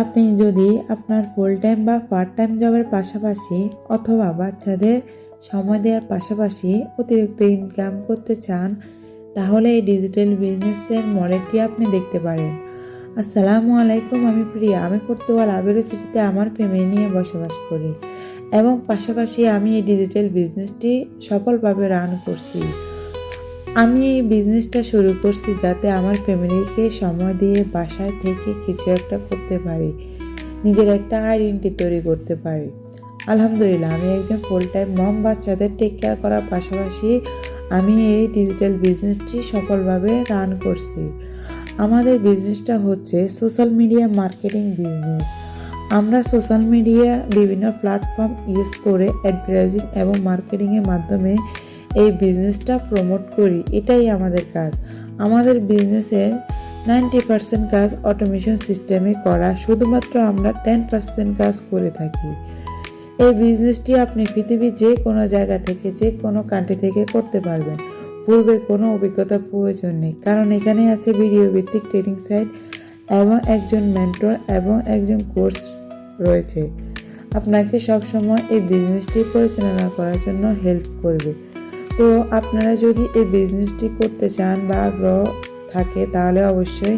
আপনি যদি আপনার ফুল টাইম বা পার্ট টাইম জবের পাশাপাশি অথবা বাচ্চাদের সময় দেওয়ার পাশাপাশি অতিরিক্ত ইনকাম করতে চান, তাহলে এই ডিজিটাল বিজনেসের মডেলটি আপনি দেখতে পারেন। আসসালামু আলাইকুম, আমি প্রিয়া। আমি পর্তুগাল আবেরো সিটিতে আমার ফ্যামিলি নিয়ে বসবাস করি এবং পাশাপাশি আমি এই ডিজিটাল বিজনেসটি সফলভাবে রান করছি। আমি এই বিজনেসটা শুরু করছি যাতে আমার ফ্যামিলিকে সময় দিয়ে বাসায় থেকে কিছু একটা করতে পারি, নিজের একটা আইডেন্টিটি তৈরি করতে পারি। আলহামদুলিল্লাহ, আমি একজন ফুল টাইম মম। বাচ্চাদের টেক কেয়ার করার পাশাপাশি আমি এই ডিজিটাল বিজনেসটি সফলভাবে রান করছি। আমাদের বিজনেসটা হচ্ছে সোশ্যাল মিডিয়া মার্কেটিং বিজনেস। আমরা সোশ্যাল মিডিয়া বিভিন্ন প্ল্যাটফর্ম ইউজ করে অ্যাডভার্টাইজিং এবং মার্কেটিংয়ের মাধ্যমে এই বিজনেসটা প্রমোট করি। এটাই আমাদের কাজ। আমাদের বিজনেসের 90% কাজ অটোমেশন সিস্টেমে করা, শুধুমাত্র আমরা 10% কাজ করে থাকি। এই বিজনেসটি আপনি পৃথিবীর যে কোনো জায়গা থেকে, যে কোনো কান্ট্রি থেকে করতে পারবেন। পূর্বে কোনো অভিজ্ঞতার প্রয়োজন নেই, কারণ এখানে আছে ভিডিও ভিত্তিক ট্রেনিং সাইট এবং একজন মেন্টর এবং একজন কোর্স রয়েছে। আপনাকে সবসময় এই বিজনেসটি পরিচালনা করার জন্য হেল্প করবে। তো আপনারা যদি এই বিজনেসটি করতে চান বা আগ্রহ থাকে, তাহলে অবশ্যই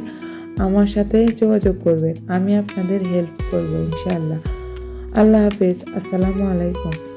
আমার সাথে যোগাযোগ করবেন। আমি আপনাদের হেল্প করব ইনশাআল্লাহ। আল্লাহ হাফেজ। আসসালামু আলাইকুম।